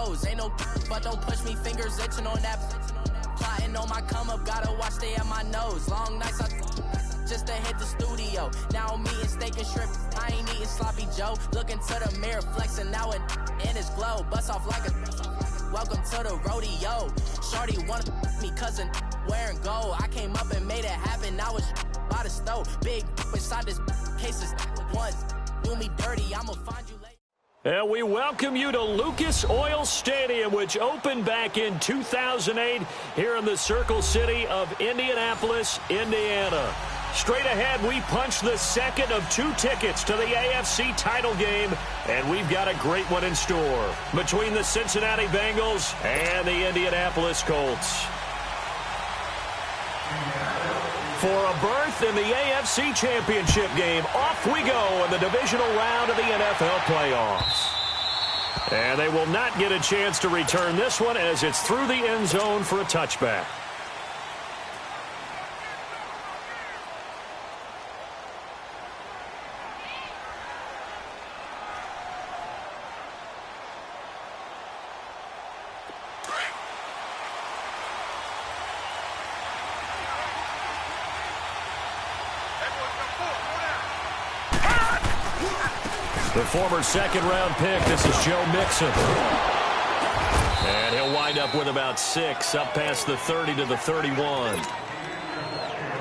nose. Ain't no but don't push me, fingers itching on that. Plotting on my come up, gotta watch stay at my nose. Long nights just to hit the studio. Now I'm eating steak and shrimp. I ain't eating sloppy Joe. Looking to the mirror, flexing now it in his glow. Bust off like a welcome to the rodeo. Shorty wanna me cousin wearing gold. I came up and made it happen. I was by the stove. Big inside this cases once. Do me dirty, I'ma find you later. And we welcome you to Lucas Oil Stadium, which opened back in 2008 here in the Circle City of Indianapolis, Indiana. Straight ahead, we punch the second of 2 tickets to the AFC title game, and we've got a great one in store between the Cincinnati Bengals and the Indianapolis Colts. For a berth in the AFC Championship game, off we go in the divisional round of the NFL playoffs. And they will not get a chance to return this one as it's through the end zone for a touchback. The former second-round pick, this is Joe Mixon. And he'll wind up with about 6, up past the 30 to the 31. All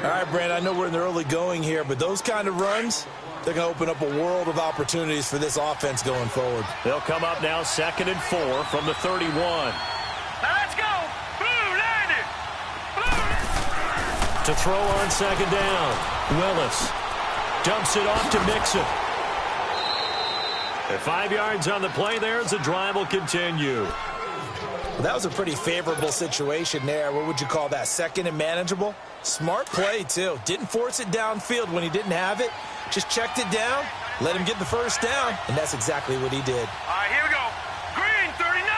right, Brandon, I know we're in the early going here, but those kind of runs, they're going to open up a world of opportunities for this offense going forward. They'll come up now 2nd and 4 from the 31. Now let's go. Blue, landed. Blue. To throw on 2nd down, Willis dumps it off to Mixon. And 5 yards on the play there as the drive will continue. Well, that was a pretty favorable situation there. What would you call that? Second and manageable? Smart play, too. Didn't force it downfield when he didn't have it. Just checked it down, let him get the first down, and that's exactly what he did. All right, here we go. Green, 39.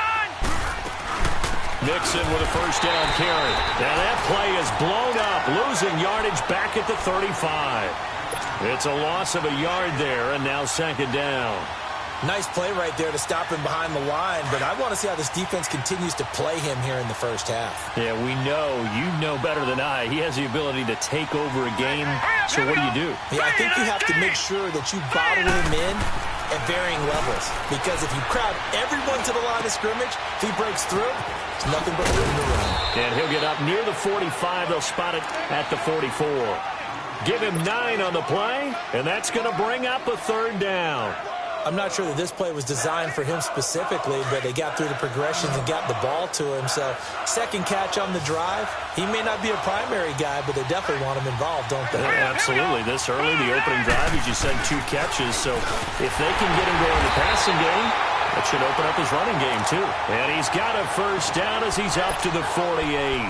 Mixon with a first down carry. Now that play is blown up, losing yardage back at the 35. It's a loss of a yard there, and now 2nd down. Nice play right there to stop him behind the line, but I want to see how this defense continues to play him here in the first half. Yeah, we know. You know better than I. He has the ability to take over a game, so what do? Yeah, I think you have to make sure that you bottle him in at varying levels, because if you crowd everyone to the line of scrimmage, if he breaks through, it's nothing but room to run. And he'll get up near the 45. They'll spot it at the 44. Give him 9 on the play, and that's going to bring up a 3rd down. I'm not sure that this play was designed for him specifically, but they got through the progressions and got the ball to him. So, second catch on the drive. He may not be a primary guy, but they definitely want him involved, don't they? Yeah, absolutely. This early, the opening drive, as you said, 2 catches. So, if they can get him going in the passing game, that should open up his running game, too. And he's got a first down as he's up to the 48.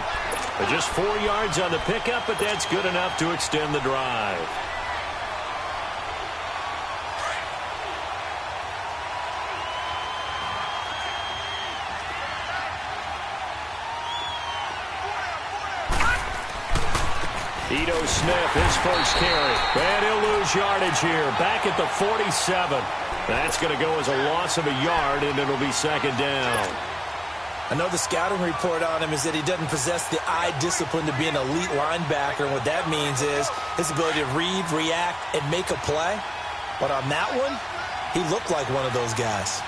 Just 4 yards on the pickup, but that's good enough to extend the drive. Ito Smith, his first carry. And he'll lose yardage here. Back at the 47. That's going to go as a loss of a yard, and it'll be 2nd down. I know the scouting report on him is that he doesn't possess the eye discipline to be an elite linebacker. And what that means is his ability to read, react, and make a play. But on that one, he looked like one of those guys.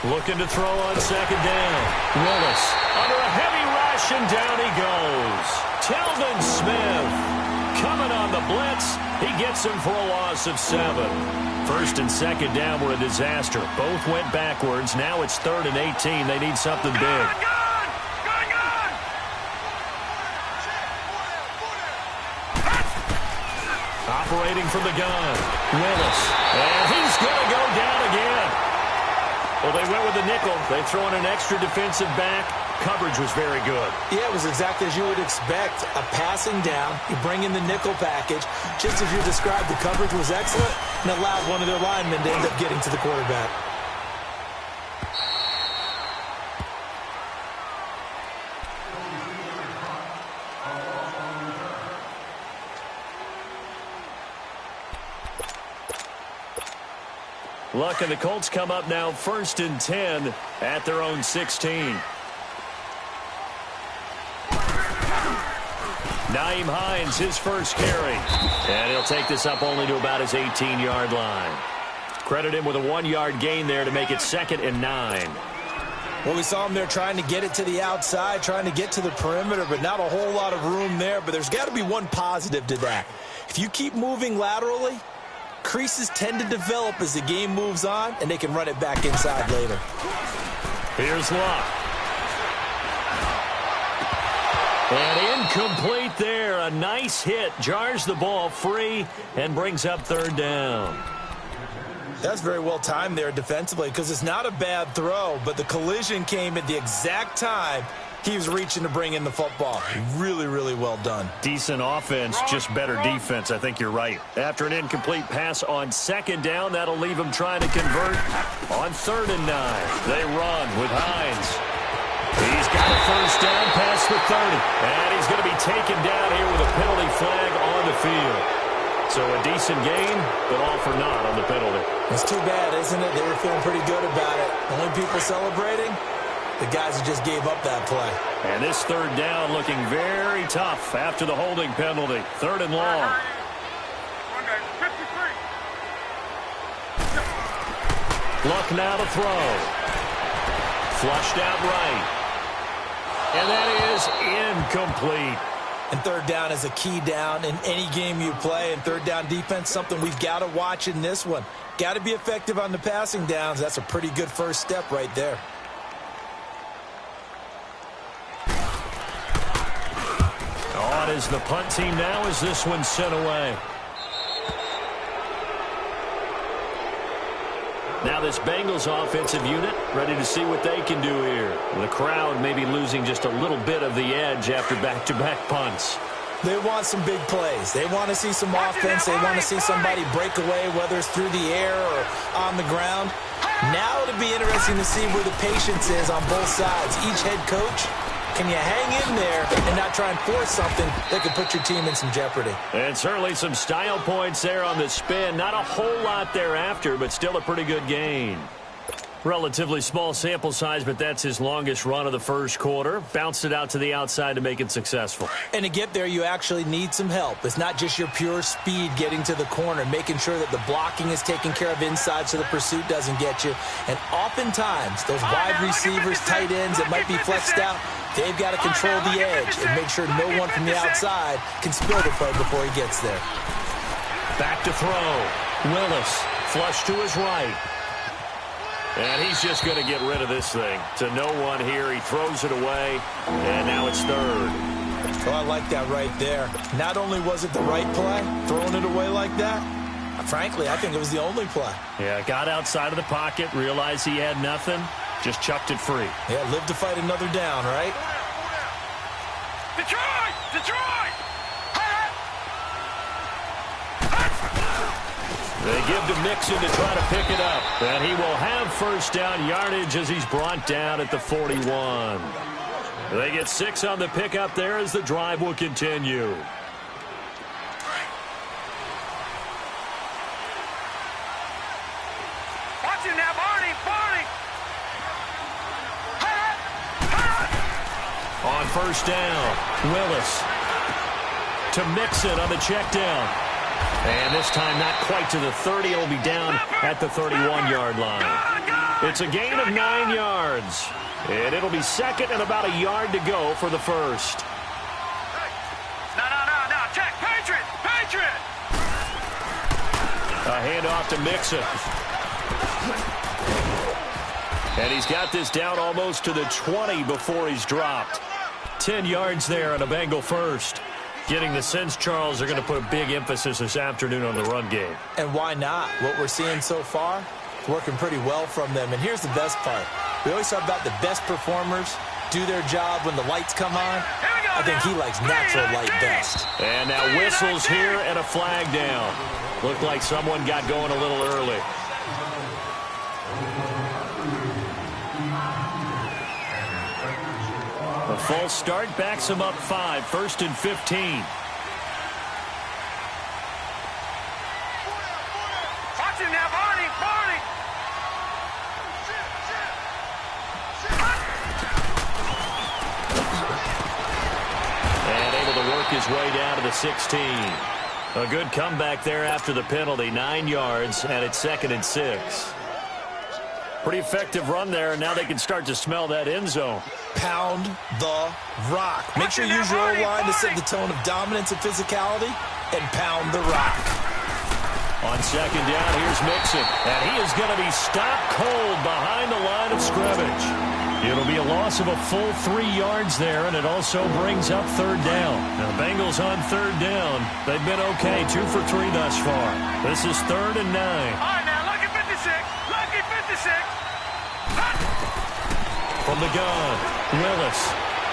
Looking to throw on 2nd down. Willis under a heavy rush, and down he goes. Telvin Smith coming on the blitz. He gets him for a loss of 7. 1st and 2nd down were a disaster. Both went backwards. Now it's 3rd and 18. They need something big. Operating from the gun. Willis. And he's going to go down again. Well, they went with the nickel. They throw in an extra defensive back. Coverage was very good. Yeah, it was exactly as you would expect. A passing down. You bring in the nickel package. Just as you described, the coverage was excellent and allowed one of their linemen to end up getting to the quarterback. Luck and the Colts come up now 1st and 10 at their own 16. Nyheim Hines, his first carry. And he'll take this up only to about his 18-yard line. Credit him with a 1-yard gain there to make it 2nd and 9. Well, we saw him there trying to get it to the outside, trying to get to the perimeter, but not a whole lot of room there. But there's got to be one positive to that. If you keep moving laterally, creases tend to develop as the game moves on, and they can run it back inside later. Here's Luck. And incomplete there. A nice hit. Jars the ball free and brings up 3rd down. That's very well timed there defensively because it's not a bad throw, but the collision came at the exact time he was reaching to bring in the football. Really, really well done. Decent offense, just better defense. I think you're right. After an incomplete pass on 2nd down, that'll leave him trying to convert on 3rd and 9. They run with Hines. He's got a 1st down past the 30. And he's going to be taken down here with a penalty flag on the field. So a decent gain, but all for naught on the penalty. It's too bad, isn't it? They were feeling pretty good about it. The only people celebrating, the guys who just gave up that play. And this 3rd down looking very tough after the holding penalty. 3rd and long. Luck now to throw. Flushed out right. And that is incomplete. And 3rd down is a key down in any game you play. And 3rd down defense, something we've got to watch in this one. Got to be effective on the passing downs. That's a pretty good first step right there. On is the punt team now as this one's sent away. Now this Bengals offensive unit ready to see what they can do here. The crowd may be losing just a little bit of the edge after back-to-back punts. They want some big plays. They want to see some offense. They want to see somebody break away, whether it's through the air or on the ground. Now it'll be interesting to see where the patience is on both sides. Each head coach, can you hang in there and not try and force something that could put your team in some jeopardy? And certainly some style points there on the spin. Not a whole lot thereafter, but still a pretty good gain. Relatively small sample size, but that's his longest run of the first quarter. Bounced it out to the outside to make it successful. And to get there, you actually need some help. It's not just your pure speed getting to the corner, making sure that the blocking is taken care of inside so the pursuit doesn't get you. And oftentimes, those wide receivers, tight ends that might be flexed out, they've got to control the edge and make sure no one from the outside can spill the play before he gets there. Back to throw. Willis, flush to his right. And he's just going to get rid of this thing. To no one here. He throws it away, and now it's 3rd. Well, I like that right there. Not only was it the right play, throwing it away like that, frankly, I think it was the only play. Yeah, got outside of the pocket, realized he had nothing, just chucked it free. Yeah, live to fight another down, right? Detroit! Detroit! They give to Mixon to try to pick it up. And he will have 1st down yardage as he's brought down at the 41. They get 6 on the pickup there as the drive will continue. Watch him now, Barney! Barney! On 1st down, Willis to Mixon on the check down. And this time not quite to the 30. It'll be down at the 31-yard line. It's a gain of 9 yards. And it'll be 2nd and about a yard to go for the first. No. Check. Patriot! Patriot! A handoff to Mixon. And he's got this down almost to the 20 before he's dropped. 10 yards there on a Bengal first. Getting the sense, Charles, they're going to put a big emphasis this afternoon on the run game. And why not? What we're seeing so far, working pretty well from them. And here's the best part. We always talk about the best performers do their job when the lights come on. I think he likes natural light best. And now whistles here and a flag down. Looked like someone got going a little early. A false start backs him up 5. 1st and 15. Watch him now, Barney! Barney! way down to the 16. A good comeback there after the penalty. 9 yards, and it's 2nd and 6. Pretty effective run there, and now they can start to smell that end zone. Pound the rock. Make sure you use your O-line to set the tone of dominance and physicality, and pound the rock. On 2nd down, here's Mixon, and he is going to be stopped cold behind the line of scrimmage. It'll be a loss of a full 3 yards there, and it also brings up 3rd down. Now, the Bengals on 3rd down. They've been okay, 2 for 3 thus far. This is 3rd and 9. All right, now, lucky 56. Lucky 56. From the gun, Willis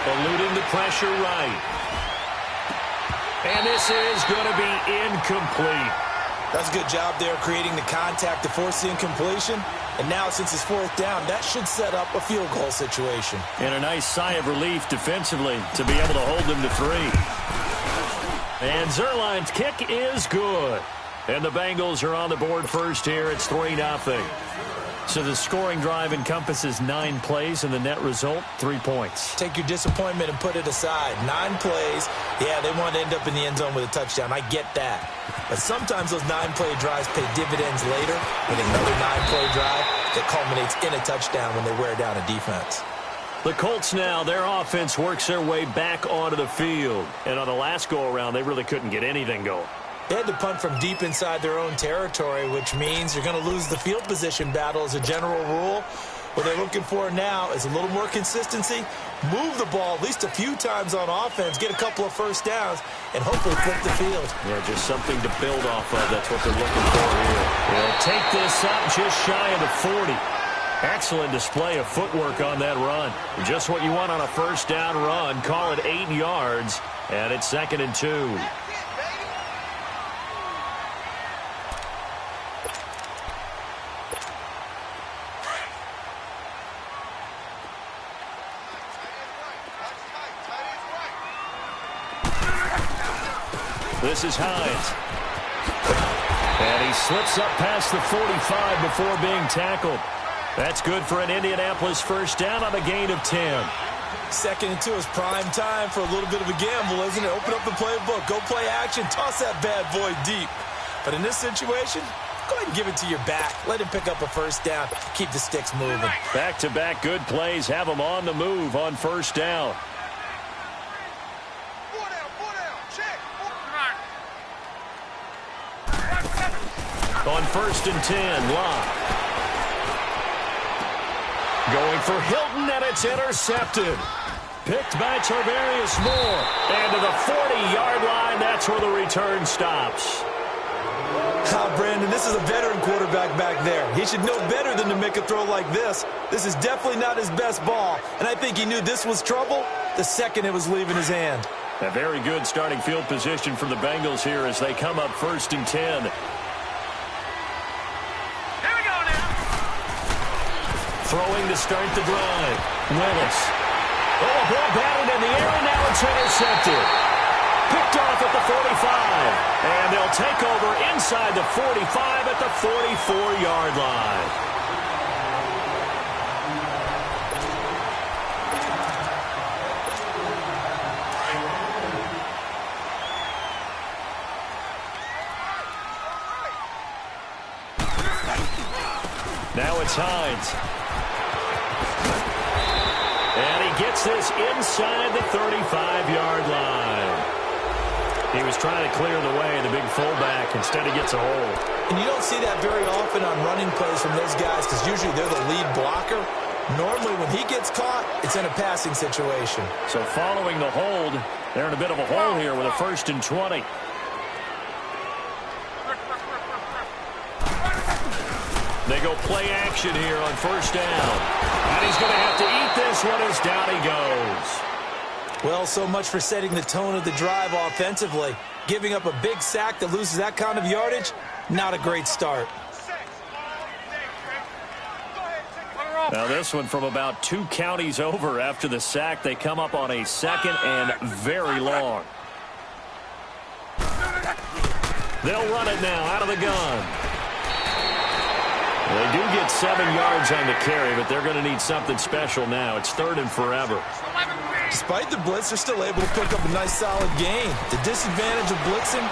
eluding the pressure right. And this is going to be incomplete. That's a good job there creating the contact to force the incompletion. And now, since it's 4th down, that should set up a field goal situation. And a nice sigh of relief defensively to be able to hold them to 3. And Zerline's kick is good. And the Bengals are on the board first here. It's 3-0. So the scoring drive encompasses 9 plays, and the net result, 3 points. Take your disappointment and put it aside. 9 plays. Yeah, they want to end up in the end zone with a touchdown. I get that. But sometimes those 9-play drives pay dividends later with another 9-play drive that culminates in a touchdown when they wear down a defense. The Colts now, their offense works their way back onto the field. And on the last go-around, they really couldn't get anything going. They had to punt from deep inside their own territory, which means you're going to lose the field position battle as a general rule. What they're looking for now is a little more consistency, move the ball at least a few times on offense, get a couple of first downs, and hopefully flip the field. Yeah, just something to build off of. That's what they're looking for here. They'll take this up just shy of the 40. Excellent display of footwork on that run. Just what you want on a first down run. Call it 8 yards, and it's 2nd and 2. This is Hines. And he slips up past the 45 before being tackled. That's good for an Indianapolis first down on a gain of 10. 2nd and 2 is prime time for a little bit of a gamble, isn't it? Open up the playbook, go play action, toss that bad boy deep. But in this situation, go ahead and give it to your back. Let him pick up a first down, keep the sticks moving. Back-to-back good plays have them on the move on first down. On 1st and 10, Locke. Going for Hilton, and it's intercepted. Picked by Tarvarius Moore. And to the 40-yard line, that's where the return stops. Brandon, this is a veteran quarterback back there. He should know better than to make a throw like this. This is definitely not his best ball, and I think he knew this was trouble the second it was leaving his hand. A very good starting field position for the Bengals here as they come up 1st and 10. Throwing to start the drive. Willis. Oh, a ball batted in the air, and now it's intercepted. Picked off at the 45. And they'll take over inside the 45 at the 44-yard line. Now it's Hines. And he gets this inside the 35-yard line. He was trying to clear the way, the big fullback. Instead, he gets a hold. And you don't see that very often on running plays from those guys because usually they're the lead blocker. Normally, when he gets caught, it's in a passing situation. So following the hold, they're in a bit of a hole here with a 1st and 20. They go play action here on first down. And he's going to have to eat this one as down he goes. Well, so much for setting the tone of the drive offensively. Giving up a big sack that loses that kind of yardage, not a great start. Now this one from about 2 counties over after the sack. They come up on a 2nd and very long. They'll run it now out of the gun. They do get 7 yards on the carry, but they're going to need something special now. It's 3rd and forever. Despite the blitz, they're still able to pick up a nice solid gain. The disadvantage of blitzing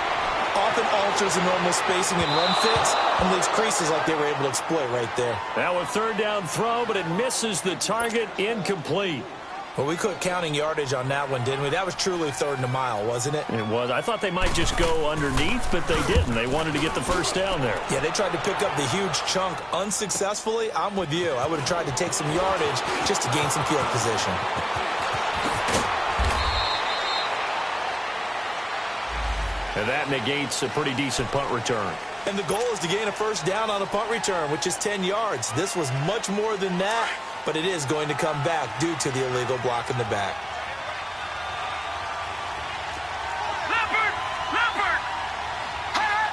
often alters the normal spacing and run fits and leaves creases like they were able to exploit right there. Now a third down throw, but it misses the target, incomplete. Well, we quit counting yardage on that one, didn't we? That was truly third and a mile, wasn't it? It was. I thought they might just go underneath, but they didn't. They wanted to get the first down there. Yeah, they tried to pick up the huge chunk unsuccessfully. I'm with you. I would have tried to take some yardage just to gain some field position. And that negates a pretty decent punt return. And the goal is to gain a first down on a punt return, which is 10 yards. This was much more than that, but it is going to come back due to the illegal block in the back. Leopard! Leopard! Hat!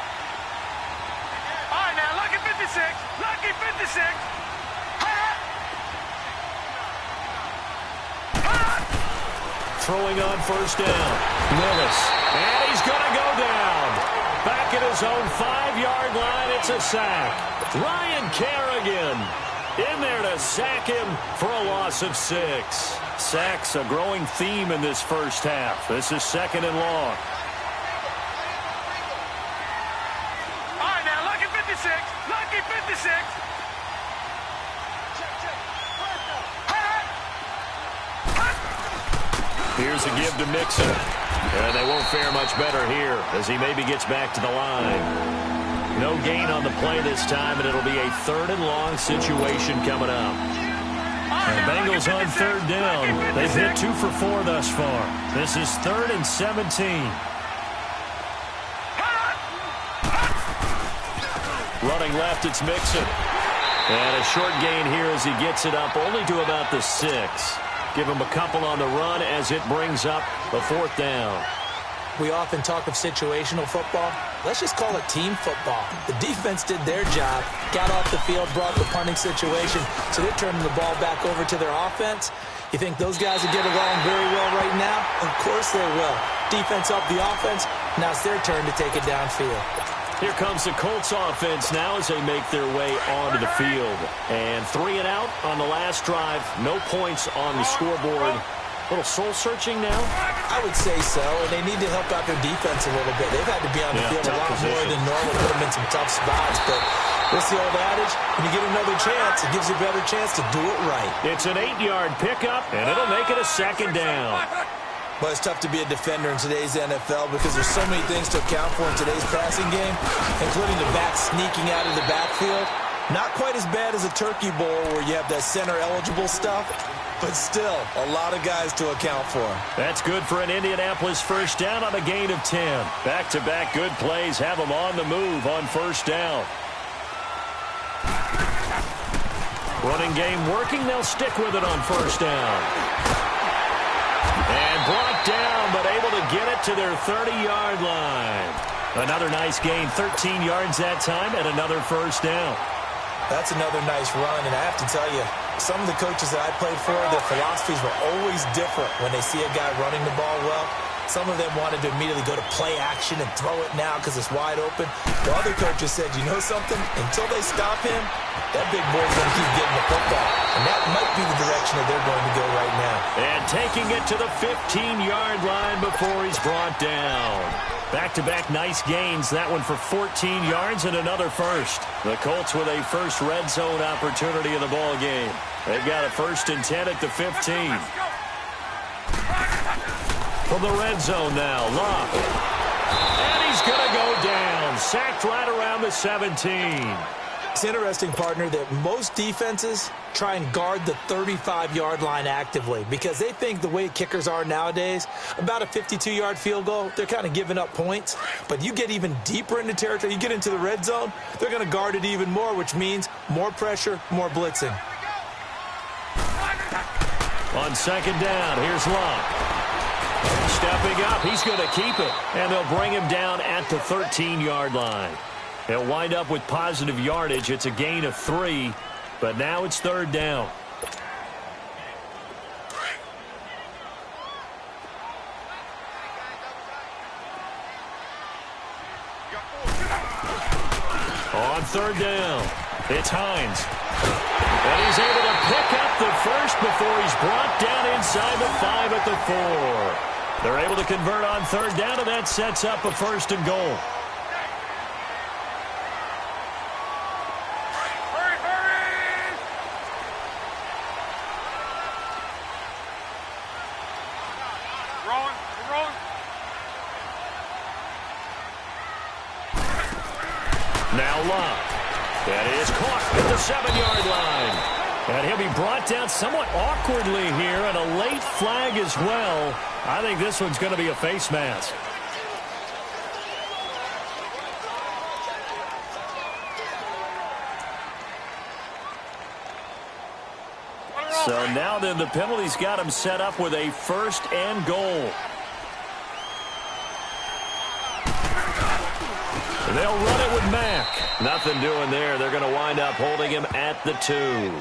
All right, now, lucky 56. Lucky 56. Hat! Hat! Throwing on first down. Willis. And he's going to go down. Back at his own 5-yard line, it's a sack. Ryan Kerrigan in there to sack him for a loss of 6. Sacks a growing theme in this first half. This is second and long. All right, now, lucky 56. Lucky 56. Hat! Hat! Here's a give to Mixon. And they won't fare much better here as he maybe gets back to the line. No gain on the play this time, and it'll be a third and long situation coming up. And Bengals on third down. They've hit 2 for 4 thus far. This is 3rd and 17. Running left, it's Mixon. And a short gain here as he gets it up only to about the 6. Give him a couple on the run as it brings up a 4th down. We often talk of situational football. Let's just call it team football. The defense did their job, got off the field, brought the punting situation, so they're turning the ball back over to their offense. You think those guys will get along very well right now? Of course they will. Defense up the offense. Now it's their turn to take it downfield. Here comes the Colts offense now as they make their way onto the field. And 3 and out on the last drive. No points on the scoreboard. A little soul-searching now? I would say so, and they need to help out their defense a little bit. They've had to be on the field a lot more than normal, put them in some tough spots. But what's the old adage? When you get another chance, it gives you a better chance to do it right. It's an 8-yard pickup, and it'll make it a second down. Well, it's tough to be a defender in today's NFL because there's so many things to account for in today's passing game, including the back sneaking out of the backfield. Not quite as bad as a turkey bowl where you have that center-eligible stuff, but still a lot of guys to account for. That's good for an Indianapolis first down on a gain of 10. Back-to-back good plays have them on the move on first down. Running game working. They'll stick with it on first down. And brought down, but able to get it to their 30-yard line. Another nice gain, 13 yards that time, and another first down. That's another nice run, and I have to tell you, some of the coaches that I played for, their philosophies were always different when they see a guy running the ball well. Some of them wanted to immediately go to play action and throw it now because it's wide open. While other coaches said, you know something? Until they stop him, that big boy's going to keep getting the football. And that might be the direction that they're going to go right now. And taking it to the 15-yard line before he's brought down. Back-to-back nice gains. That one for 14 yards and another first. The Colts with a first red zone opportunity in the ball game. They've got a 1st and 10 at the 15. From the red zone now, Locke. And he's going to go down. Sacked right around the 17. It's interesting, partner, that most defenses try and guard the 35-yard line actively because they think the way kickers are nowadays, about a 52-yard field goal, they're kind of giving up points. But you get even deeper into territory, you get into the red zone, they're going to guard it even more, which means more pressure, more blitzing. On second down, here's Locke. Stepping up, he's going to keep it. And they'll bring him down at the 13-yard line. They'll wind up with positive yardage. It's a gain of 3, but now it's third down. On third down, It's Hines. And he's able to pick up the first before he's brought down inside the 5 at the 4. They're able to convert on third down, and that sets up a first and goal. Now Locke. That is caught at the 7-yard line. And he'll be brought down somewhat awkwardly here, and a late flag as well. I think this one's going to be a face mask. So now then the penalty's got him set up with a first and goal. They'll run it with Mack. Nothing doing there. They're going to wind up holding him at the 2.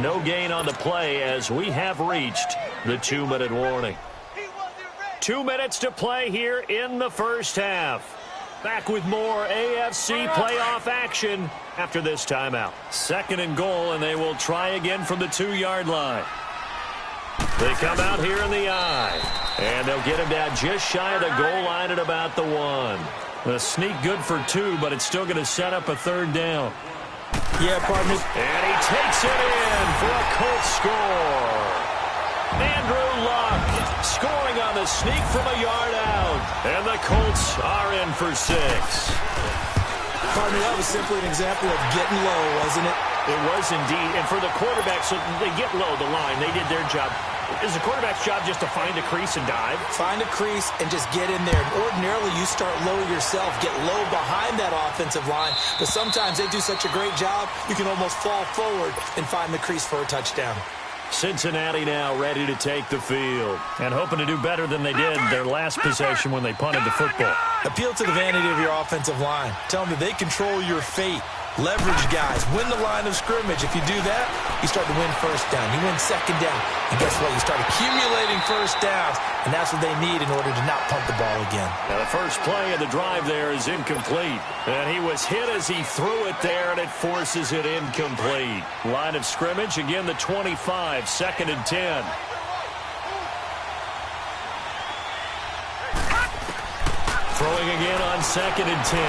No gain on the play as we have reached the 2-minute warning. 2 minutes to play here in the first half. Back with more AFC playoff action after this timeout. Second and goal, and they will try again from the 2-yard line. They come out here in the I, and they'll get him down just shy of the goal line at about the 1. The sneak good for 2, but it's still going to set up a third down. Yeah, partner. And he takes it in for a Colts score. Andrew Luck scoring on the sneak from a yard out. And the Colts are in for 6. Partner, that was simply an example of getting low, wasn't it? It was indeed. And for the quarterback, so they get low the line. They did their job. Is the quarterback's job just to find a crease and dive? Find a crease and just get in there. Ordinarily, you start low yourself, get low behind that offensive line. But sometimes they do such a great job, you can almost fall forward and find the crease for a touchdown. Cincinnati now ready to take the field and hoping to do better than they did their last possession when they punted the football. Appeal to the vanity of your offensive line. Tell them that they control your fate. Leverage guys. Win the line of scrimmage. If you do that, you start to win first down. You win second down. And guess what? You start accumulating first downs. And that's what they need in order to not punt the ball again. Now the first play of the drive there is incomplete. And he was hit as he threw it there, and it forces it incomplete. Line of scrimmage, again the 25, second and 10. Throwing again on second and 10.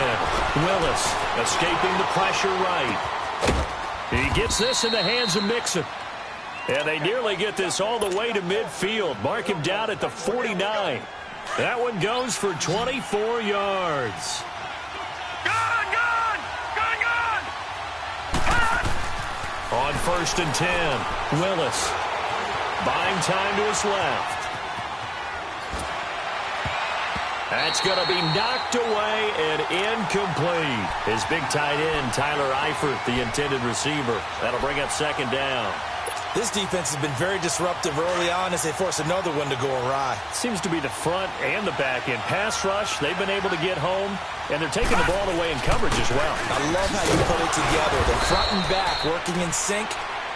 Willis escaping the pressure right. He gets this in the hands of Mixon. And they nearly get this all the way to midfield. Mark him down at the 49. That one goes for 24 yards. Gone! On first and 10, Willis buying time to his left. That's going to be knocked away and incomplete. His big tight end, Tyler Eifert, the intended receiver. That'll bring up second down. This defense has been very disruptive early on as they force another one to go awry. Seems to be the front and the back end. Pass rush, they've been able to get home, and they're taking the ball away in coverage as well. I love how you put it together. The front and back working in sync.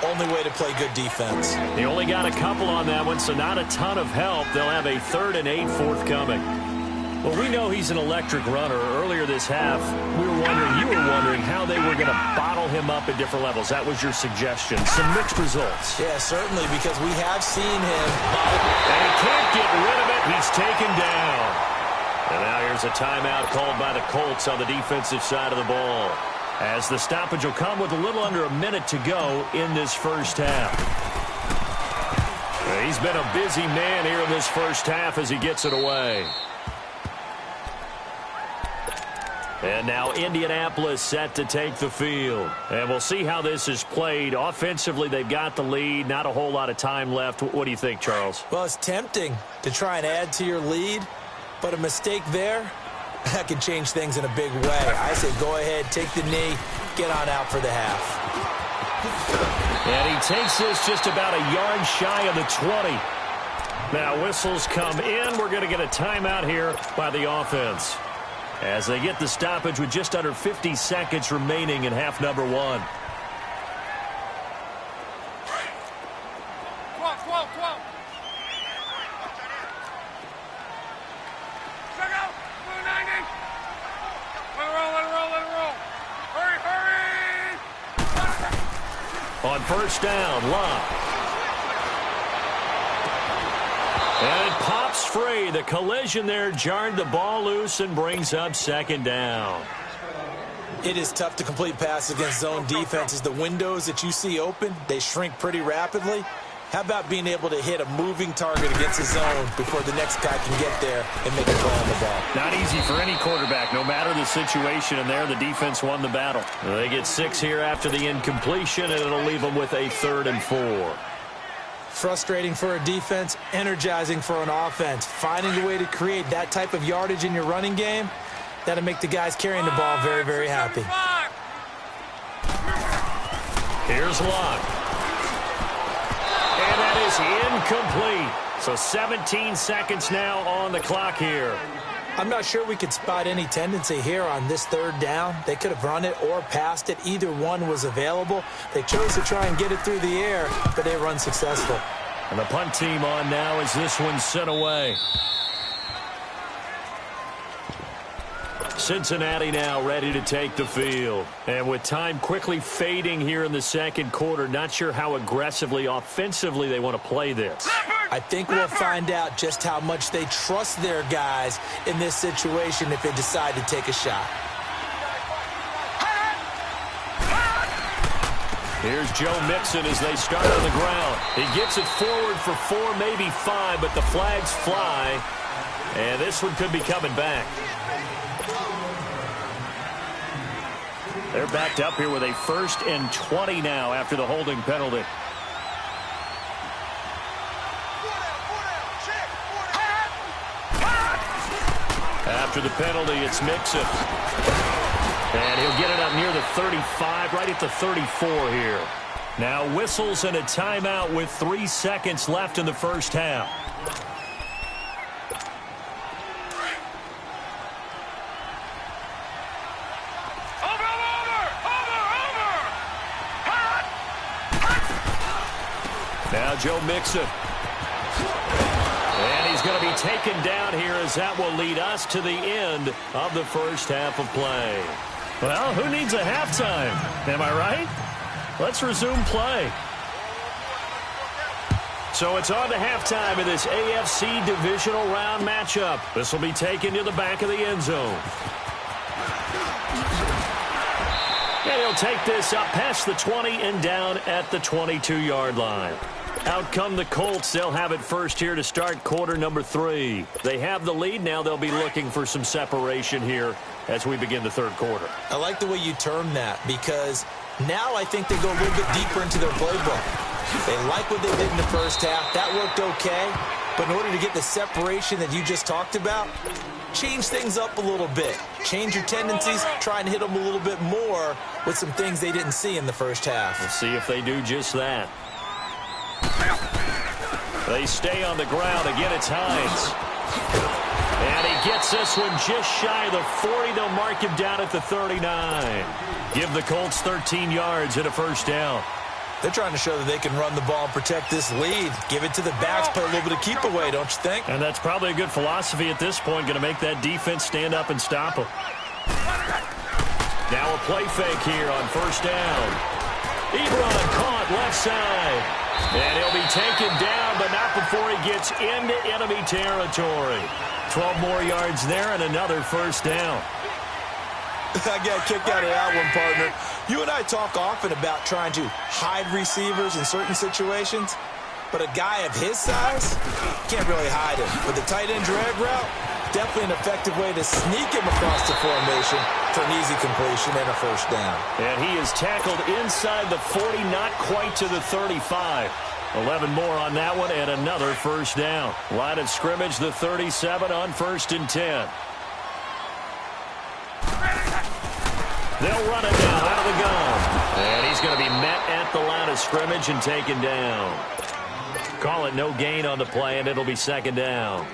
Only way to play good defense. They only got a couple on that one, so not a ton of help. They'll have a 3rd and 8 forthcoming. Well, we know he's an electric runner. Earlier this half, you were wondering how they were going to bottle him up at different levels. That was your suggestion. Some mixed results. Yeah, certainly, because we have seen him. And he can't get rid of it. He's taken down. And now here's a timeout called by the Colts on the defensive side of the ball, as the stoppage will come with a little under a minute to go in this first half. He's been a busy man here in this first half as he gets it away. And now Indianapolis set to take the field. And we'll see how this is played. Offensively, they've got the lead. Not a whole lot of time left. What do you think, Charles? Well, it's tempting to try and add to your lead, but a mistake there, that can change things in a big way. I say go ahead, take the knee, get on out for the half. And he takes this just about a yard shy of the 20. Now whistles come in. We're going to get a timeout here by the offense, as they get the stoppage with just under 50 seconds remaining in half number 1. 12. Check out. 90. Let it roll. Hurry. On first down, Love. And it pops free. The collision there jarred the ball loose and brings up second down. It is tough to complete passes against zone defenses. The windows that you see open, they shrink pretty rapidly. How about being able to hit a moving target against a zone before the next guy can get there and make a play on the ball? Not easy for any quarterback, no matter the situation, and there the defense won the battle. They get 6 here after the incompletion, and it'll leave them with a 3rd and 4. Frustrating for a defense, energizing for an offense. Finding a way to create that type of yardage in your running game, that'll make the guys carrying the ball very, very happy. Here's Locke. And that is incomplete. So 17 seconds now on the clock here. I'm not sure we could spot any tendency here on this 3rd down. They could have run it or passed it. Either one was available. They chose to try and get it through the air, but they run successful. And the punt team on now as this one's sent away. Cincinnati now ready to take the field. And with time quickly fading here in the second quarter, not sure how aggressively, offensively they want to play this. I think we'll find out just how much they trust their guys in this situation if they decide to take a shot. Here's Joe Mixon as they start on the ground. He gets it forward for 4, maybe 5, but the flags fly. And this one could be coming back. They're backed up here with a 1st and 20 now after the holding penalty. After the penalty, it's Mixon. And he'll get it up near the 35, right at the 34 here. Now whistles and a timeout with 3 seconds left in the first half. Now Joe Mixon. And he's going to be taken down here as that will lead us to the end of the first half of play. Well, who needs a halftime? Am I right? Let's resume play. So it's on to halftime in this AFC divisional round matchup. This will be taken to the back of the end zone. And he'll take this up past the 20 and down at the 22-yard line. Out come the Colts. They'll have it first here to start quarter number 3. They have the lead. Now they'll be looking for some separation here as we begin the third quarter. I like the way you term that because now I think they go a little bit deeper into their playbook. They like what they did in the first half. That worked okay. But in order to get the separation that you just talked about, change things up a little bit. Change your tendencies. Try and hit them a little bit more with some things they didn't see in the first half. We'll see if they do just that. They stay on the ground. Again, it's Hines. And he gets this one just shy of the 40. They'll mark him down at the 39. Give the Colts 13 yards and a first down. They're trying to show that they can run the ball and protect this lead. Give it to the backs, play a little bit of keep away, don't you think? And that's probably a good philosophy at this point, going to make that defense stand up and stop them. Now a play fake here on first down. Ebron caught left side. And he'll be taken down, but not before he gets into enemy territory. 12 more yards there and another first down. I got a kick out of that one, partner. You and I talk often about trying to hide receivers in certain situations, but a guy of his size can't really hide him. But the tight end drag route, definitely an effective way to sneak him across the formation for an easy completion and a first down. And he is tackled inside the 40, not quite to the 35. 11 more on that one and another first down. Line of scrimmage, the 37 on 1st and 10. They'll run it now out of the gun. And he's going to be met at the line of scrimmage and taken down. Call it no gain on the play, and it'll be second down.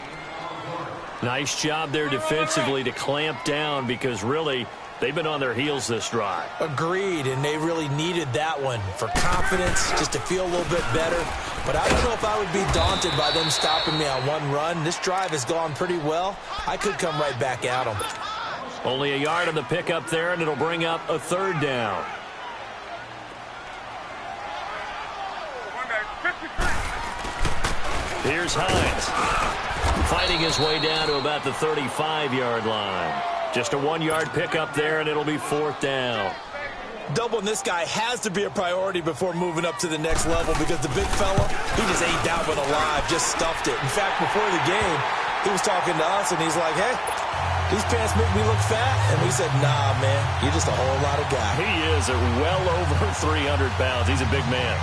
Nice job there defensively to clamp down because really they've been on their heels this drive. Agreed, and they really needed that one for confidence, just to feel a little bit better. But I don't know if I would be daunted by them stopping me on one run. This drive has gone pretty well. I could come right back at them. Only a yard on the pickup there, and it'll bring up a third down. Here's Hines. Fighting his way down to about the 35-yard line. Just a 1-yard pickup there, and it'll be 4th down. Doubling this guy has to be a priority before moving up to the next level because the big fella, he just ate that one alive, just stuffed it. In fact, before the game, he was talking to us, and he's like, hey, these pants make me look fat. And we said, nah, man, you're just a whole lot of guy. He is at well over 300 pounds. He's a big man.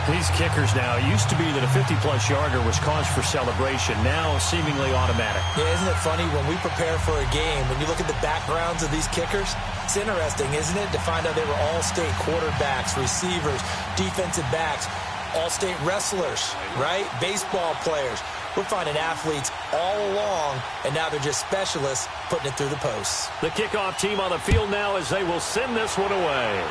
These kickers now, it used to be that a 50-plus yarder was cause for celebration. Now, seemingly automatic. Yeah, isn't it funny? When we prepare for a game, when you look at the backgrounds of these kickers, it's interesting, isn't it, to find out they were all-state quarterbacks, receivers, defensive backs, all-state wrestlers, right? Baseball players. We're finding athletes all along, and now they're just specialists putting it through the posts. The kickoff team on the field now as they will send this one away.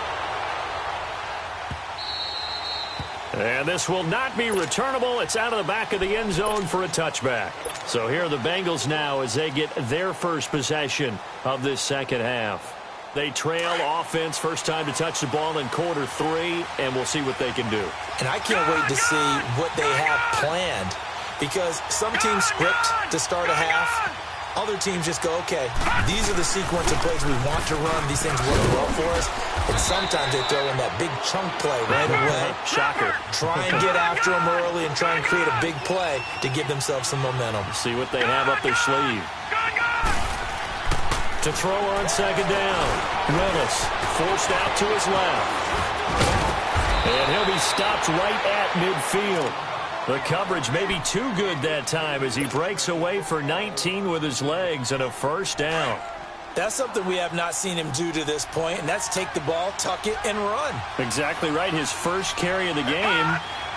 And this will not be returnable. It's out of the back of the end zone for a touchback. So here are the Bengals now as they get their first possession of this second half. They trail offense, first time to touch the ball in quarter 3, and we'll see what they can do. And I can't wait to see what they have planned because some teams script to start a half. Other teams just go, okay, these are the sequence of plays we want to run. These things work well for us. And sometimes they throw in that big chunk play right away. Shocker. Try and get after them early and try and create a big play to give themselves some momentum. See what they have up their sleeve. To throw on second down. Willis forced out to his left. And he'll be stopped right at midfield. The coverage may be too good that time as he breaks away for 19 with his legs and a first down. That's something we have not seen him do to this point, and that's take the ball, tuck it, and run. Exactly right. His first carry of the game.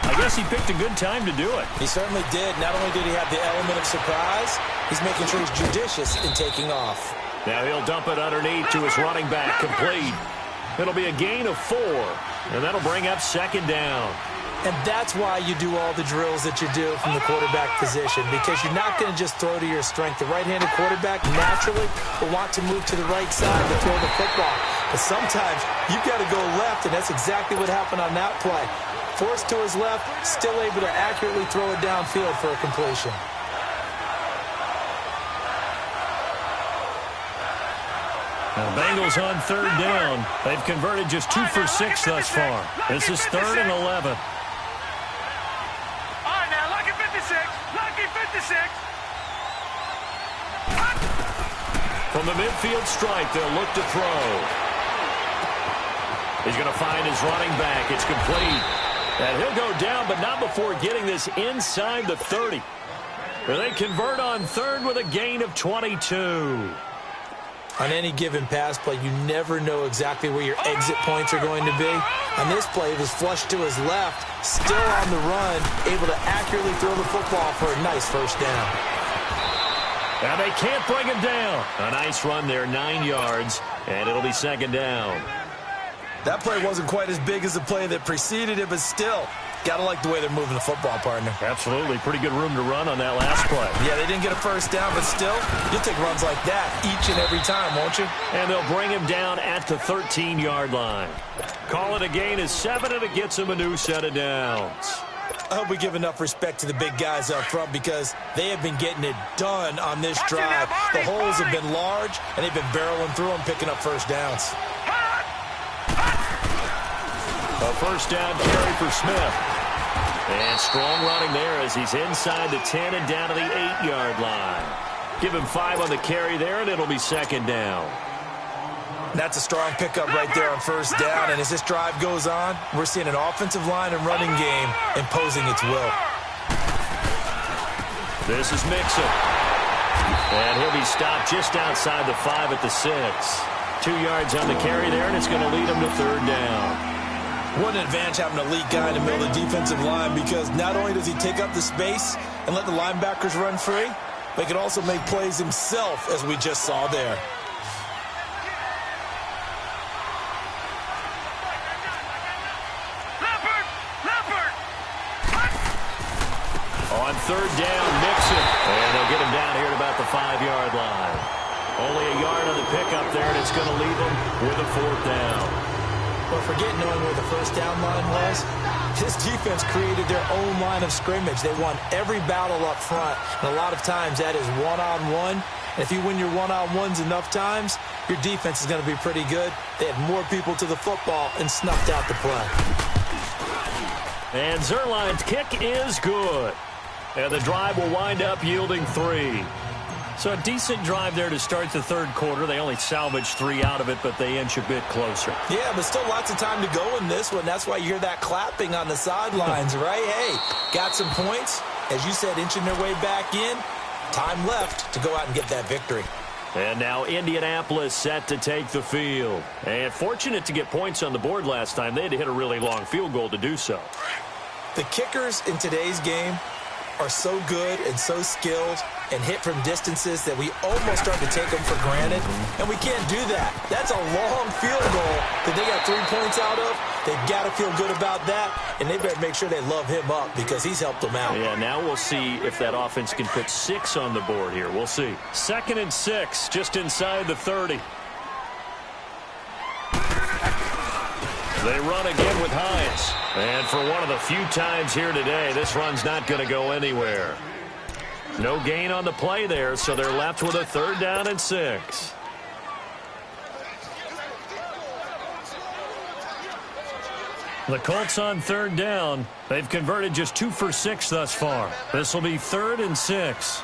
I guess he picked a good time to do it. He certainly did. Not only did he have the element of surprise, he's making sure he's judicious in taking off. Now he'll dump it underneath to his running back, complete. It'll be a gain of 4, and that'll bring up second down. And that's why you do all the drills that you do from the quarterback position, because you're not going to just throw to your strength. The right-handed quarterback naturally will want to move to the right side to throw the football. But sometimes you've got to go left, and that's exactly what happened on that play. Forced to his left, still able to accurately throw it downfield for a completion. Now, Bengals on third down. They've converted just 2 for 6 thus far. This is 3rd and 11. From the midfield stripe, they'll look to throw. He's going to find his running back. It's complete. And he'll go down, but not before getting this inside the 30. They convert on 3rd with a gain of 22. On any given pass play, you never know exactly where your exit points are going to be. On this play, it was flushed to his left, still on the run, able to accurately throw the football for a nice first down. And they can't bring him down. A nice run there, 9 yards, and it'll be second down. That play wasn't quite as big as the play that preceded it, but still, gotta like the way they're moving the football, partner. Absolutely. Pretty good room to run on that last play. Yeah, they didn't get a first down, but still, you'll take runs like that each and every time, won't you? And they'll bring him down at the 13-yard line. Call it a gain of 7, and it gets him a new set of downs. I hope we give enough respect to the big guys up front because they have been getting it done on this drive. The holes have been large, and they've been barreling through them, picking up first downs. A first down carry for Smith. And strong running there as he's inside the 10 and down to the 8-yard line. Give him 5 on the carry there, and it'll be second down. That's a strong pickup right there on first down. And as this drive goes on, we're seeing an offensive line and running game imposing its will. This is Mixon. And he'll be stopped just outside the 5 at the 6. 2 yards on the carry there, and it's going to lead him to third down. What an advantage having an elite guy in the middle of the defensive line because not only does he take up the space and let the linebackers run free, but he can also make plays himself, as we just saw there. On third down, Mixon. And they'll get him down here at about the 5-yard line. Only a yard on the pickup there, and it's going to leave him with a fourth down. But forget knowing where the first down line was. This defense created their own line of scrimmage. They won every battle up front, and a lot of times that is one-on-one. And if you win your one-on-ones enough times, your defense is going to be pretty good. They had more people to the football and snuffed out the play. And Zerline's kick is good. And the drive will wind up yielding 3. So a decent drive there to start the third quarter. They only salvaged 3 out of it, but they inch a bit closer. Yeah, but still lots of time to go in this one. That's why you hear that clapping on the sidelines, right? Hey, got some points. As you said, inching their way back in. Time left to go out and get that victory. And now Indianapolis set to take the field. And fortunate to get points on the board last time. They had to hit a really long field goal to do so. The kickers in today's game are so good and so skilled and hit from distances that we almost start to take them for granted, and we can't do that. That's a long field goal that they got 3 points out of. They've got to feel good about that, and they better make sure they love him up because he's helped them out. Yeah, now we'll see if that offense can put 6 on the board here. We'll see. 2nd and 6, just inside the 30. They run again with Hines. And for one of the few times here today, this run's not going to go anywhere. No gain on the play there, so they're left with a 3rd down and 6. The Colts on 3rd down. They've converted just 2 for 6 thus far. This will be 3rd and 6.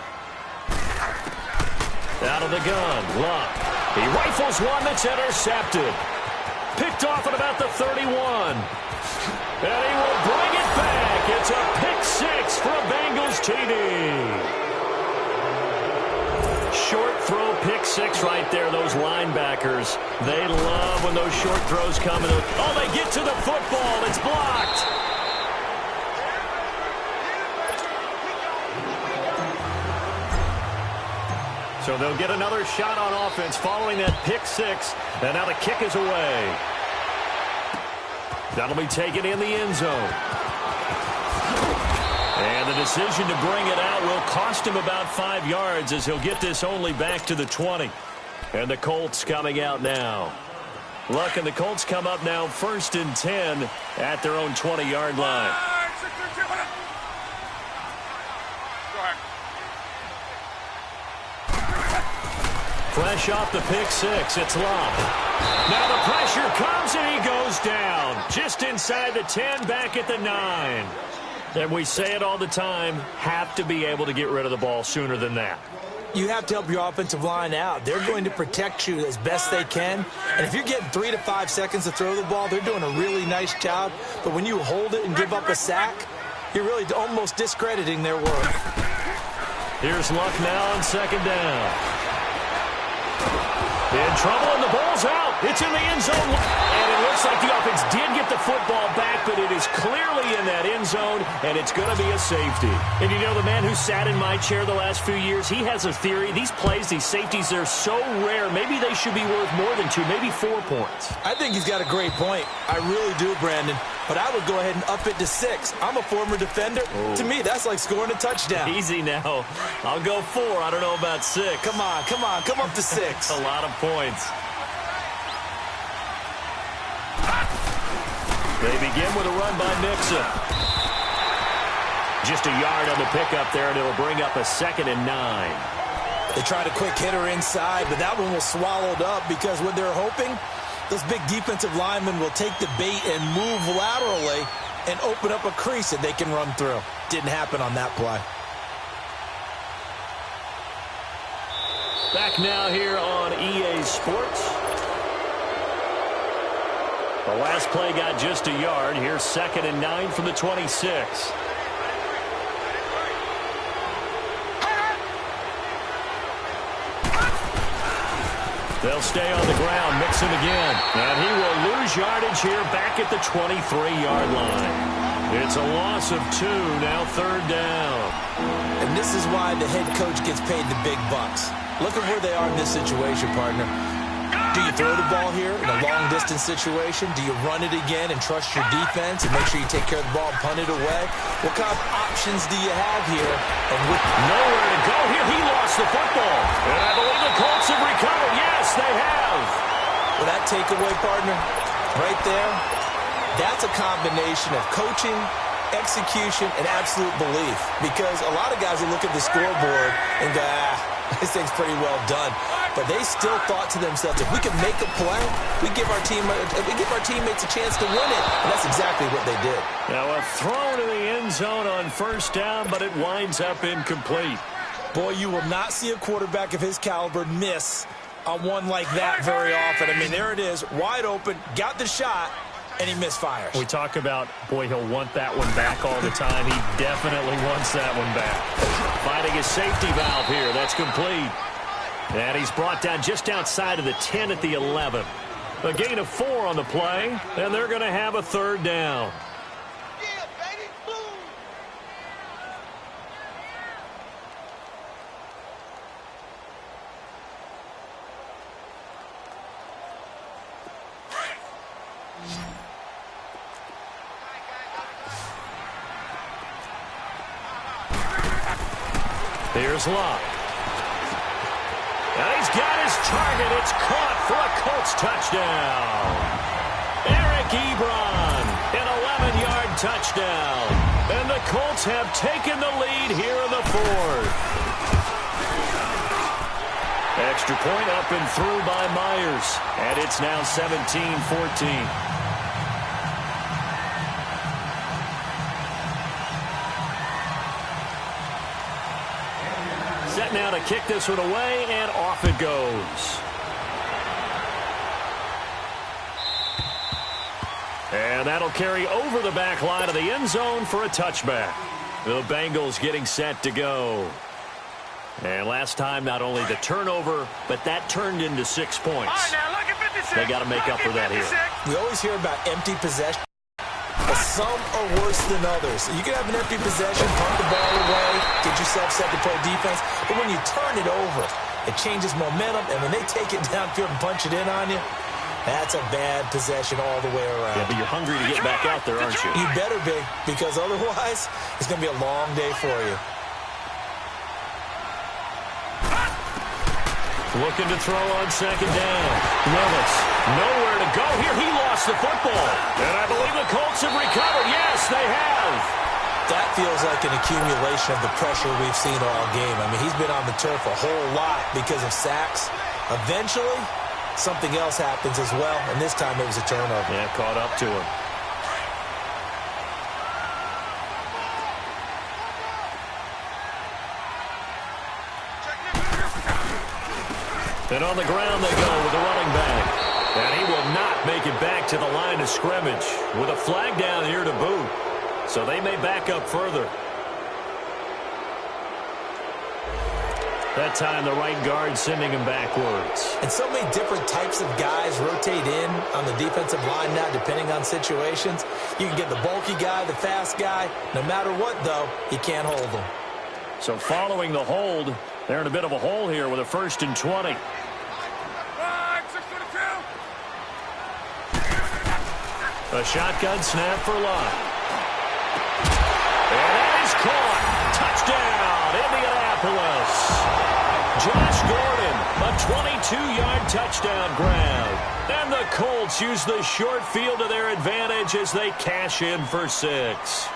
Out of the gun, Luck. He rifles one that's intercepted. Picked off at about the 31. And he will bring it back. It's a pick 6 for a Bengals TD. Short throw, pick 6 right there. Those linebackers, they love when those short throws come. Oh, they get to the football. It's blocked. So they'll get another shot on offense following that pick 6. And now the kick is away. That'll be taken in the end zone. And the decision to bring it out will cost him about 5 yards as he'll get this only back to the 20. And the Colts coming out now. Luck and the Colts come up now 1st and 10 at their own 20-yard line. Fresh off the pick 6, it's Luck. Now the pressure comes and he goes down. Just inside the 10, back at the 9. And we say it all the time, have to be able to get rid of the ball sooner than that. You have to help your offensive line out. They're going to protect you as best they can. And if you're getting 3 to 5 seconds to throw the ball, they're doing a really nice job. But when you hold it and give up a sack, you're really almost discrediting their work. Here's Luck now on 2nd down. In trouble, and the ball's out. It's in the end zone. And it looks like the offense did get the football back, but it is clearly in that end zone, and it's going to be a safety. And you know, the man who sat in my chair the last few years, he has a theory. These plays, these safeties, they're so rare. Maybe they should be worth more than 2, maybe 4 points. I think he's got a great point. I really do, Brandon. But I would go ahead and up it to 6. I'm a former defender. To me, that's like scoring a touchdown. Easy now. I'll go 4. I don't know about 6. Come on. Come up to 6. A lot of points. They begin with a run by Mixon. Just a yard on the pickup there, and it'll bring up a 2nd and 9. They tried a quick hitter inside, but that one was swallowed up because what they're hoping, those big defensive linemen will take the bait and move laterally and open up a crease that they can run through. Didn't happen on that play. Back now here on EA Sports. The last play got just a yard. Here's 2nd and 9 from the 26. They'll stay on the ground. Mixon again. And he will lose yardage here back at the 23-yard line. It's a loss of 2, now 3rd down. And this is why the head coach gets paid the big bucks. Look at where they are in this situation, partner. Do you throw the ball here in a long-distance situation? Do you run it again and trust your defense and make sure you take care of the ball and punt it away? What kind of options do you have here? And with nowhere to go here, he lost the football. And I believe the Colts have recovered. Yes, they have. Well, that takeaway, partner, Right there, that's a combination of coaching, execution, and absolute belief. Because a lot of guys will look at the scoreboard and go, this thing's pretty well done. But they still thought to themselves, if we can make a play, we give our teammates a chance to win it. And that's exactly what they did. Now a throw to the end zone on first down, but it winds up incomplete. Boy, you will not see a quarterback of his caliber miss on one like that very often. I mean, there it is, wide open, got the shot, and he misfires. We talk about, boy, he'll want that one back all the time. He definitely wants that one back. Finding a safety valve here. That's complete. And he's brought down just outside of the 10 at the 11. A gain of 4 on the play, and they're going to have a third down. Yeah, baby. Boom. Here's Locke. And he's got his target. It's caught for a Colts touchdown. Eric Ebron, an 11-yard touchdown. And the Colts have taken the lead here in the fourth. Extra point up and through by Myers. And it's now 17-14. Set now to kick this one away, and off it goes. And that'll carry over the back line of the end zone for a touchback. The Bengals getting set to go. And last time, not only the turnover, but that turned into 6 points. All right, now, look at 56. They got to make up for that here. We always hear about empty possession. But some are worse than others. You can have an empty possession, punt the ball away, get yourself set to play defense. But when you turn it over, it changes momentum. And when they take it downfield and punch it in on you, that's a bad possession all the way around. Yeah, but you're hungry to get back out there, aren't you? You better be, because otherwise, it's going to be a long day for you. Looking to throw on second down. Willis, nowhere to go here. He lost the football. And I believe the Colts have recovered. Yes, they have. That feels like an accumulation of the pressure we've seen all game. I mean, he's been on the turf a whole lot because of sacks. Eventually, something else happens as well, and this time it was a turnover. Yeah, caught up to him. And on the ground they go with the running back. And he will not make it back to the line of scrimmage with a flag down here to boot. So they may back up further. That time the right guard sending him backwards. And so many different types of guys rotate in on the defensive line now, depending on situations. You can get the bulky guy, the fast guy. No matter what, though, you can't hold them. So following the hold, they're in a bit of a hole here with a 1st and 20. A shotgun snap for Locke. And that is caught. Touchdown, Indianapolis. Josh Gordon, a 22-yard touchdown grab. And the Colts use the short field to their advantage as they cash in for 6.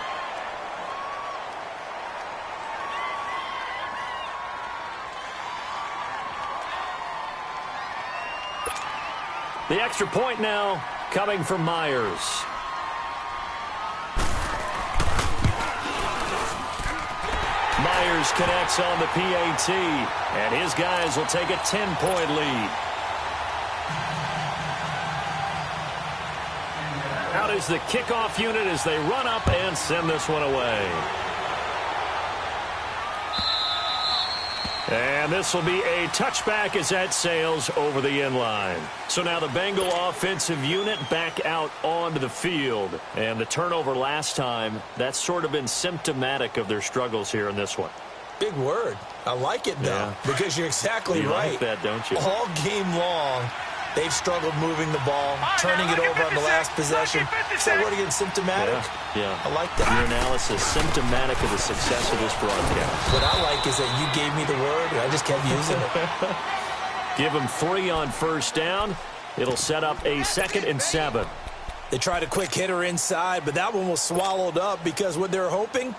The extra point now coming from Myers. Myers connects on the PAT, and his guys will take a 10-point lead. Out is the kickoff unit as they run up and send this one away. And this will be a touchback as that sails over the end line. So now the Bengal offensive unit back out onto the field. And the turnover last time, that's sort of been symptomatic of their struggles here in this one. Big word. I like it, though, because you're exactly you right. Like that, don't you? All game long, they've struggled moving the ball, turning it over on the last possession. So what again, symptomatic? Yeah. I like that. Your analysis, symptomatic of the success of this broadcast. What I like is that you gave me the word, and I just kept using it. Give them 3 on first down. It'll set up a 2nd and 7. They tried a quick hitter inside, but that one was swallowed up because what they're hoping,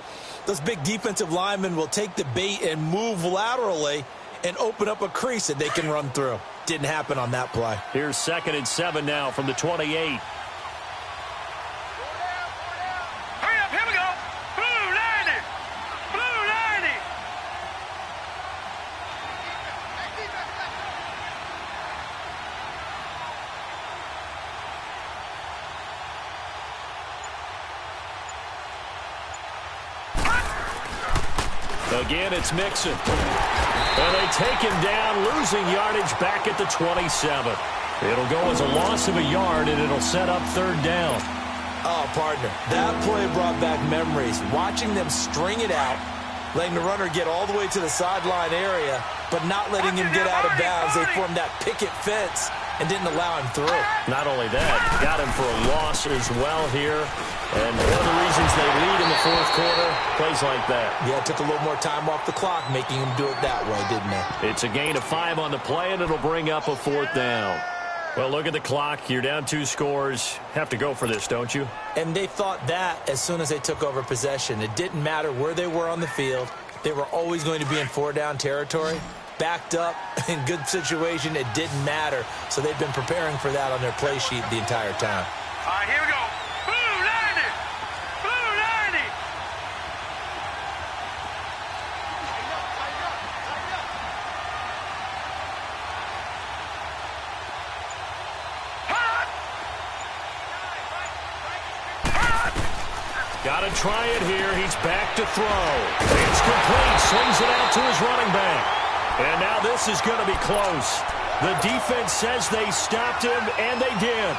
those big defensive linemen will take the bait and move laterally and open up a crease that they can run through. Didn't happen on that play. Here's 2nd and 7 now from the 28. Hurry up, here we go. Blue 90. Blue 90. Again, it's Mixon. And they take him down, losing yardage back at the 27. It'll go as a loss of a yard, and it'll set up 3rd down. Oh, partner, that play brought back memories. Watching them string it out, letting the runner get all the way to the sideline area, but not letting him get out of bounds. They formed that picket fence and didn't allow him through. Not only that, got him for a loss as well here. And one of the reasons they lead in the 4th quarter, plays like that. Yeah, it took a little more time off the clock, making him do it that way, didn't it? It's a gain of 5 on the play, and it'll bring up a 4th down. Well, look at the clock. You're down 2 scores. Have to go for this, don't you? And they thought that as soon as they took over possession. It didn't matter where they were on the field. They were always going to be in 4-down territory. Backed up, in good situation, it didn't matter. So they've been preparing for that on their play sheet the entire time. All right, here we go. Blue 90. Blue 90. Got to try it here. He's back to throw. It's complete. Swings it out to his running back. And now this is going to be close. The defense says they stopped him, and they did.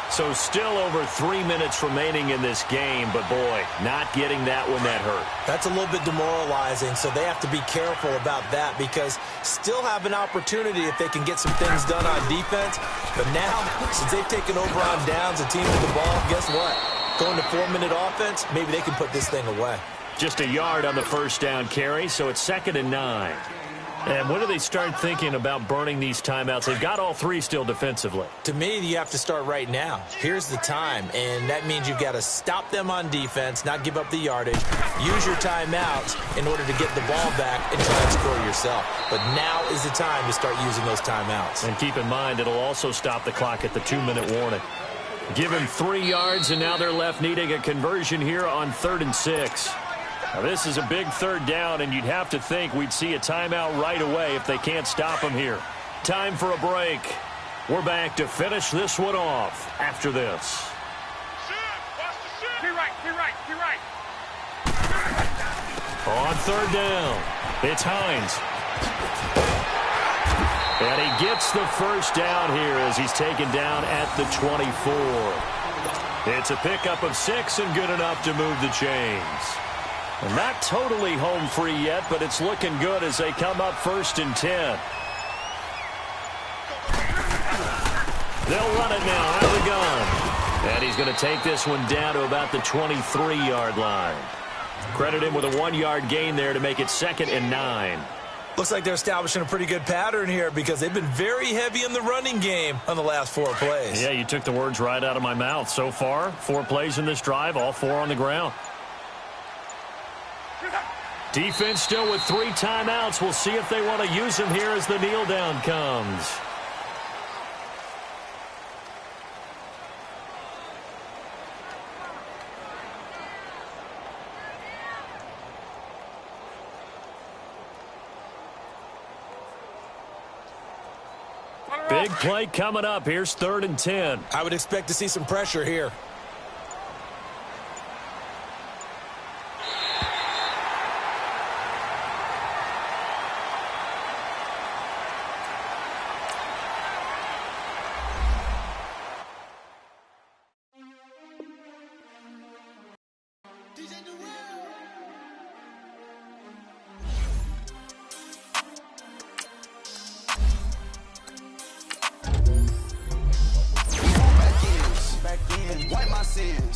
So still over 3 minutes remaining in this game, but boy, not getting that one that hurt. That's a little bit demoralizing, so they have to be careful about that because still have an opportunity if they can get some things done on defense. But now, since they've taken over on downs, a team with the ball, guess what? Going to 4-minute offense, maybe they can put this thing away. Just a yard on the 1st down carry, so it's 2nd and 9. And when do they start thinking about burning these timeouts? They've got all 3 still defensively. To me, you have to start right now. Here's the time, and that means you've got to stop them on defense, not give up the yardage, use your timeouts in order to get the ball back and try and score yourself. But now is the time to start using those timeouts. And keep in mind, it'll also stop the clock at the 2-minute warning. Give him 3 yards, and now they're left needing a conversion here on 3rd and 6. Now, this is a big 3rd down, and you'd have to think we'd see a timeout right away if they can't stop him here. Time for a break. We're back to finish this one off after this. Be right. On 3rd down, it's Hines. And he gets the 1st down here as he's taken down at the 24. It's a pickup of 6 and good enough to move the chains. And not totally home free yet, but it's looking good as they come up 1st and 10. They'll run it now out of the gun. And he's going to take this one down to about the 23-yard line. Credit him with a 1-yard gain there to make it 2nd and 9. Looks like they're establishing a pretty good pattern here because they've been very heavy in the running game on the last 4 plays. Yeah, you took the words right out of my mouth. So far, 4 plays in this drive, all 4 on the ground. Defense still with 3 timeouts. We'll see if they want to use them here as the kneel down comes. Big play coming up. Here's 3rd and 10. I would expect to see some pressure here.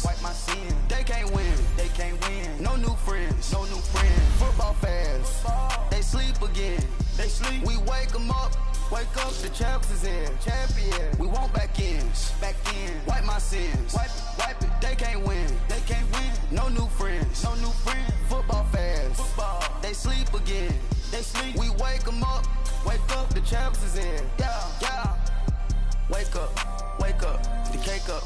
Wipe my sins. They can't win. No new friends. Football fans. They sleep again. We wake them up. wake up, the champs is in. Champion, we want back ends. Back in, wipe my sins. Wipe it, they can't win. They can't win. No new friends. No new friends. Football fans. Football, they sleep again. They sleep. We wake them up. Wake up, the champs is in. Yeah. Wake up, the cake up.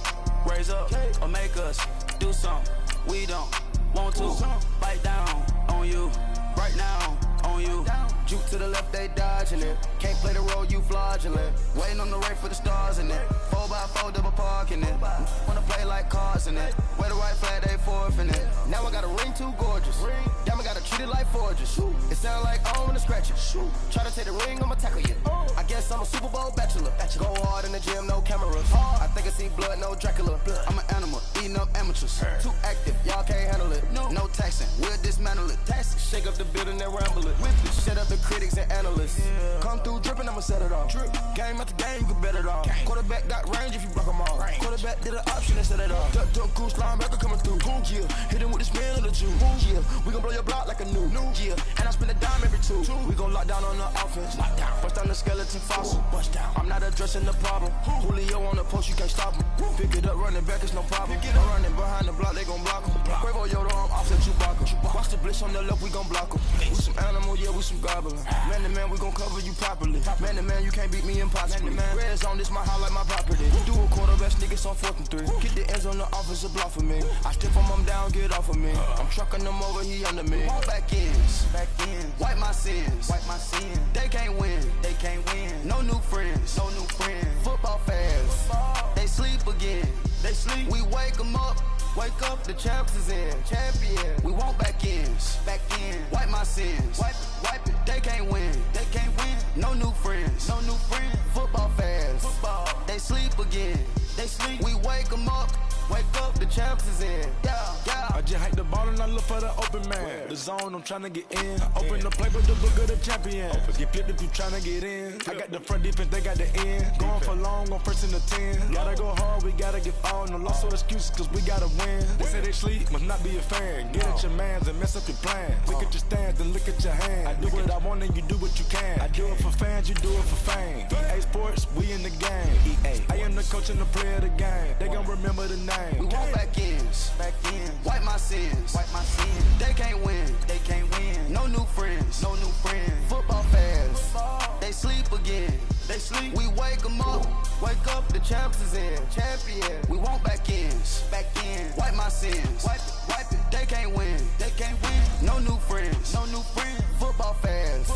Raise up, or make us do something. We don't want to bite down on you. Right now, on you. Juke to the left, they dodging it. Can't play the role, you fraudulent. Waiting on the race for the stars in it. 4x4 double parking it. Wanna play like cars in it. Where the right flag, they forfeiting it. Now I got a ring too gorgeous. Damn, I gotta treat it like forges. It sound like I wanna scratch it. Try to take the ring, I'ma tackle you. I guess I'm a Super Bowl bachelor. Go hard in the gym, no cameras. I think I see blood, no Dracula. I'm an animal, eating up amateurs. Too active, y'all can't handle it. No taxing, we'll dismantle it. Shake up the building and ramble it. Shut up the critics and analysts. Come through dripping, I'ma set it off. Game after game, you can bet it off. Quarterback got range if you block them off. Quarterback did an option and set it off. Duck goose, linebacker coming through. Yeah, hit him with the spin of the Jew. Yeah, we gon' blow your block like a new. Yeah, and I spend a dime every two. We gon' lock down on the offense. Bust down the skeleton fossil. I'm not addressing the problem. Julio on the post, you can't stop him. Pick it up, running back, it's no problem. I'm running behind the block, they gon' block him. Quavo Yoda, I'm offset Chewbacca. Watch the blitz on the left, we gon' block him. We some animal, yeah, we some goblin. Man to man, we gon' cover you properly. Man to man, you can't beat me impossibly. Red zone, this my highlight, my property. Do a quarterback sneakers on 4th and 3. Get the ends on the offensive block for me. I step him down, get off of me. I'm trucking them over, he under me. Back ends, wipe my sins. They can't win. No new friends. Football fans, they sleep again. We wake them up. Wake up, the champs is in. Champion, we want back ends. Wipe my sins. Wipe it, they can't win. No new friends. Football fans, they sleep again. We wake them up. Wake up, the champs is in. Yeah. I just hike the ball and I look for the open man. The zone, I'm tryna get in. Open the play, but the book of the champion. Get flipped if you tryna get in. I got the front defense, they got the end. Going for long, on 1st and the 10. Gotta go hard, we gotta give all. No loss or excuses, cause we gotta win. They say they sleep, must not be a fan. Get at your mans and mess up your plans. Look at your stands and look at your hands. I do what I want and you do what you can. I do it for fans, you do it for fame. EA Sports, we in the game. I am the coach and the player of the game. They gon' remember the name. We want back ends. Wipe my sins. They can't win. No new friends. Football fans, they sleep again. We wake them up. Wake up, the champs is in. Champion, we want back ends. Wipe my sins. Wipe it. They can't win. No new friends. Football fans,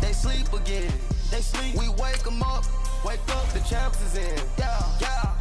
they sleep again. We wake them up. Wake up, the champs is in. Yeah.